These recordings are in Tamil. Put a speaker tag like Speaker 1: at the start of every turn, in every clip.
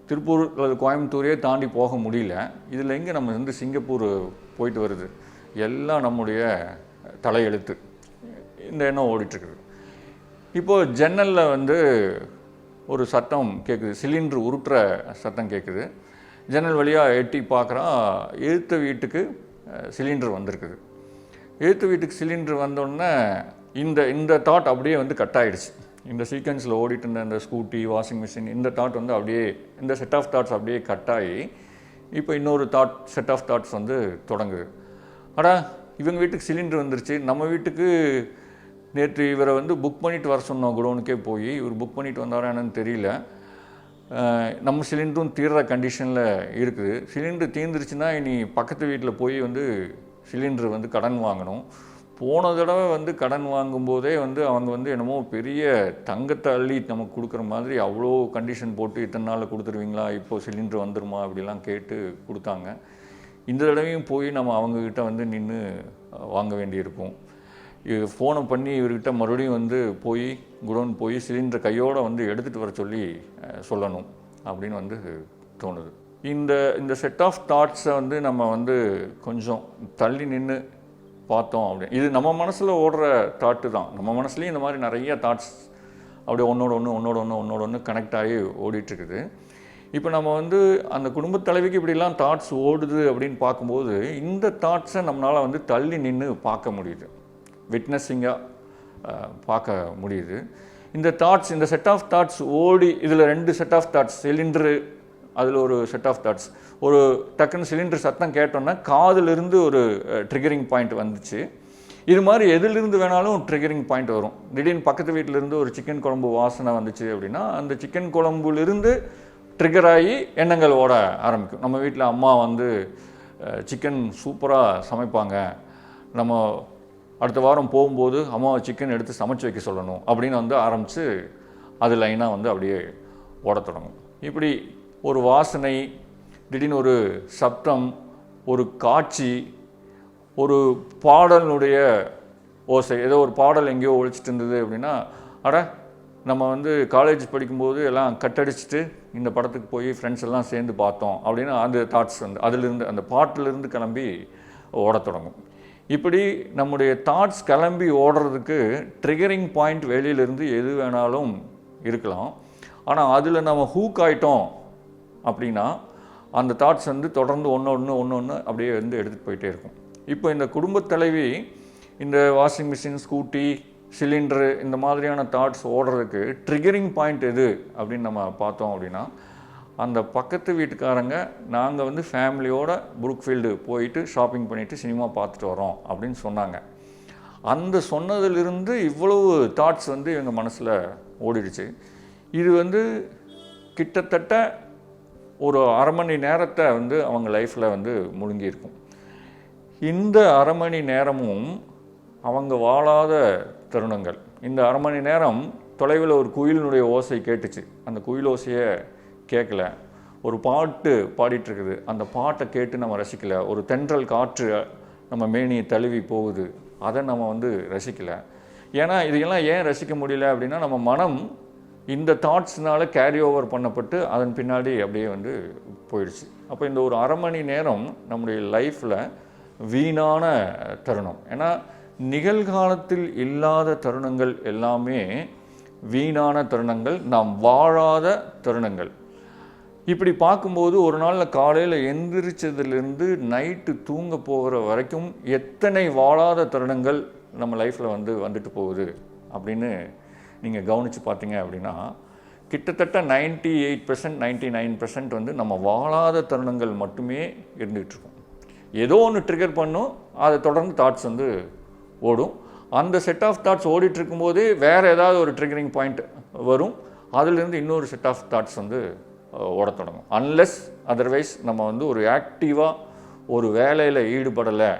Speaker 1: திருப்பூர் அல்லது கோயம்புத்தூரே தாண்டி போக முடியல. இதில் எங்கே நம்ம வந்து சிங்கப்பூர் போயிட்டு வருது, எல்லாம் நம்முடைய தலையெழுத்து. இந்த எண்ணம் ஓடிட்டுருக்குது. இப்போது ஜன்னலில் வந்து ஒரு சத்தம் கேட்குது, சிலிண்டர் உருட்டுற சத்தம் கேட்குது. ஜன்னல் வழியாக எட்டி பார்க்குறான், எழுத்த வீட்டுக்கு சிலிண்டர் வந்திருக்குது. எழுத்த வீட்டுக்கு சிலிண்டர் வந்தோடனே இந்த தாட் அப்படியே வந்து கட் ஆகிடுச்சு. இந்த சீக்வன்ஸில் ஓடிட்டு இருந்த இந்த ஸ்கூட்டி, வாஷிங் மிஷின், இந்த தாட் வந்து அப்படியே, இந்த செட் ஆஃப் தாட்ஸ் அப்படியே கட் ஆகி இப்போ இன்னொரு செட் ஆஃப் தாட்ஸ் வந்து தொடங்குது. ஆனால் இவங்க வீட்டுக்கு சிலிண்டர் வந்துருச்சு, நம்ம வீட்டுக்கு நேற்று இவரை வந்து புக் பண்ணிவிட்டு வர சொன்னோம், குடோனுக்கே போய் இவர் புக் பண்ணிவிட்டு வந்தாரா என்னன்னு தெரியல. நம்ம சிலிண்டரும் தீர்ற கண்டிஷனில் இருக்குது. சிலிண்டர் தீர்ந்துருச்சுன்னா இனி பக்கத்து வீட்டில் போய் வந்து சிலிண்டர் வந்து கடன் வாங்கணும். போன தடவை வந்து கடன் வாங்கும்போதே வந்து அவங்க வந்து என்னமோ பெரிய தங்கத்தை அள்ளி நமக்கு கொடுக்குற மாதிரி அவ்வளோ கண்டிஷன் போட்டு இத்தனை நாளில் கொடுத்துருவீங்களா, இப்போது சிலிண்டர் வந்துடுமா அப்படிலாம் கேட்டு கொடுத்தாங்க. இந்த தடவையும் போய் நம்ம அவங்கக்கிட்ட வந்து நின்று வாங்க வேண்டியிருக்கும். ஃபோனை பண்ணி இவர்கிட்ட மறுபடியும் வந்து போய் குடோன் போய் சிலிண்டர் கையோடு வந்து எடுத்துகிட்டு வர சொல்லி சொல்லணும் அப்படின்னு வந்து தோணுது. இந்த செட் ஆஃப் தாட்ஸை வந்து நம்ம வந்து கொஞ்சம் தள்ளி நின்று பார்த்தோம் அப்படின்னு. இது நம்ம மனசில் ஓடுற தாட்டு தான். நம்ம மனசுலேயும் இந்த மாதிரி நிறைய தாட்ஸ் அப்படியே ஒன்றோட ஒன்று கனெக்ட் ஆகி ஓடிட்டுருக்குது. இப்போ நம்ம வந்து அந்த குடும்பத் தலைவிக்கு இப்படிலாம் தாட்ஸ் ஓடுது அப்படின்னு பார்க்கும்போது இந்த தாட்ஸை நம்மளால் வந்து தள்ளி நின்று பார்க்க முடியுது, விட்னஸிங்காக பார்க்க முடியுது. இந்த தாட்ஸ், இந்த செட் ஆஃப் தாட்ஸ் ஓடி, இதில் 2 செட் ஆஃப் தாட்ஸ், சிலிண்டரு அதில் ஒரு செட் ஆஃப் தாட்ஸ். ஒரு டக்குன்னு சிலிண்டர் சத்தம் கேட்டோன்னா காதிலிருந்து ஒரு ட்ரிகரிங் பாயிண்ட் வந்துச்சு. இது மாதிரி எதிலிருந்து வேணாலும் ட்ரிகரிங் பாயிண்ட் வரும். திடீர்னு பக்கத்து வீட்டிலேருந்து ஒரு சிக்கன் குழம்பு வாசனை வந்துச்சு அப்படின்னா அந்த சிக்கன் குழம்புலேருந்து ட்ரிகர் ஆகி எண்ணங்கள் ஓட ஆரம்பிக்கும். நம்ம வீட்டில் அம்மா வந்து சிக்கன் சூப்பராக சமைப்பாங்க, நம்ம அடுத்த வாரம் போகும்போது அம்மாவை சிக்கன் எடுத்து சமைச்சு வைக்க சொல்லணும் அப்படின்னு வந்து ஆரம்பித்து அது லைனாக வந்து அப்படியே ஓட தொடங்கும். இப்படி ஒரு வாசனை, திடீர்னு ஒரு சப்தம், ஒரு காட்சி, ஒரு பாடலினுடைய ஓசை, ஏதோ ஒரு பாடல் எங்கேயோ ஒழிச்சிட்டு இருந்தது அப்படின்னா, அட நம்ம வந்து காலேஜ் படிக்கும்போது எல்லாம் கட்டடிச்சிட்டு இந்த படத்துக்கு போய் ஃப்ரெண்ட்ஸ் எல்லாம் சேர்ந்து பார்த்தோம் அப்படின்னு அந்த தாட்ஸ் வந்து அதிலிருந்து, அந்த பாட்டிலிருந்து கிளம்பி ஓட தொடங்கும். இப்படி நம்முடைய தாட்ஸ் கிளம்பி ஓடுறதுக்கு ட்ரிகரிங் பாயிண்ட் வெளியிலிருந்து எது வேணாலும் இருக்கலாம். ஆனால் அதில் நம்ம ஹூக் ஆகிட்டோம் அப்படின்னா அந்த தாட்ஸ் வந்து தொடர்ந்து ஒன்று அப்படியே வந்து எடுத்துகிட்டு போயிட்டே இருக்கும். இப்போ இந்த குடும்பத் தலைவி இந்த வாஷிங் மிஷின், ஸ்கூட்டி, சிலிண்டரு இந்த மாதிரியான தாட்ஸ் ஓடுறதுக்கு ட்ரிகரிங் பாயிண்ட் எது அப்படின்னு நம்ம பார்த்தோம் அப்படின்னா, அந்த பக்கத்து வீட்டுக்காரங்க நாங்கள் வந்து ஃபேமிலியோட புரூக்ஃபீல்டு போயிட்டு ஷாப்பிங் பண்ணிவிட்டு சினிமா பார்த்துட்டு வரோம் அப்படின்னு சொன்னாங்க. அந்த சொன்னதிலிருந்து இவ்வளவு தாட்ஸ் வந்து எங்கள் மனசில் ஓடிடுச்சு. இது வந்து கிட்டத்தட்ட ஒரு அரை மணி நேரத்தை வந்து அவங்க லைஃப்பில் வந்து முழுங்கியிருக்கும். இந்த அரை மணி நேரமும் அவங்க வாழாத தருணங்கள். இந்த அரை மணி நேரம் தொலைவில் ஒரு குயிலினுடைய ஓசை கேட்டுச்சு, அந்த குயில் ஓசையை கேட்கல. ஒரு பாட்டு பாடிட்டுருக்குது, அந்த பாட்டை கேட்டு நம்ம ரசிக்கலை. ஒரு தென்றல் காற்று நம்ம மேனியை தழுவி போகுது, அதை நம்ம வந்து ரசிக்கலை. ஏன்னா இதையெல்லாம் ஏன் ரசிக்க முடியல அப்படின்னா நம்ம மனம் இந்த தாட்ஸ்னால கேரி ஓவர் பண்ணப்பட்டு அதன் பின்னாடி அப்படியே வந்து போயிடுச்சு. அப்போ இந்த ஒரு அரை மணி நேரம் நம்முடைய லைஃப்பில் வீணான தருணம். ஏன்னா நிகழ்காலத்தில் இல்லாத தருணங்கள் எல்லாமே வீணான தருணங்கள், நாம் வாழாத தருணங்கள். இப்படி பார்க்கும்போது ஒரு நாளில் காலையில் எந்திரிச்சதுலேருந்து நைட்டு தூங்க போகிற வரைக்கும் எத்தனை வாழாத தருணங்கள் நம்ம லைஃப்பில் வந்துட்டு போகுது அப்படின்னு நீங்கள் கவனித்து பார்த்தீங்க அப்படின்னா கிட்டத்தட்ட 98% 99% வந்து நம்ம வாழாத தருணங்கள் மட்டுமே இருந்துகிட்ருக்கும். ஏதோ ஒன்று ட்ரிகர் பண்ணும், அதை தொடர்ந்து தாட்ஸ் வந்து ஓடும். அந்த செட் ஆஃப் தாட்ஸ் ஓடிட்டு இருக்கும்போதே வேறு ஏதாவது ஒரு ட்ரிகரிங் பாயிண்ட் வரும், அதிலிருந்து இன்னொரு செட் ஆஃப் தாட்ஸ் வந்து ஓட தொடங்கும். அன்லெஸ் அதர்வைஸ் நம்ம வந்து ஒரு ஆக்டிவாக ஒரு வேலையில் ஈடுபடலை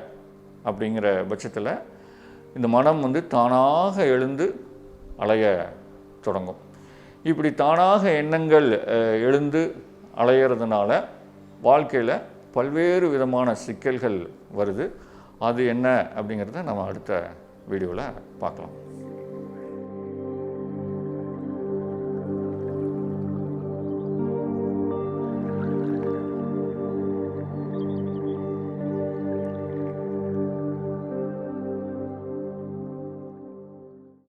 Speaker 1: அப்படிங்கிற பட்சத்தில் இந்த மனம் வந்து தானாக எழுந்து அலைய தொடங்கும். இப்படி தானாக எண்ணங்கள் எழுந்து அலையிறதுனால வாழ்க்கையில் பல்வேறு விதமான சிக்கல்கள் வருது. அது என்ன அப்படிங்கிறத நம்ம அடுத்த வீடியோவில் பார்க்கலாம்.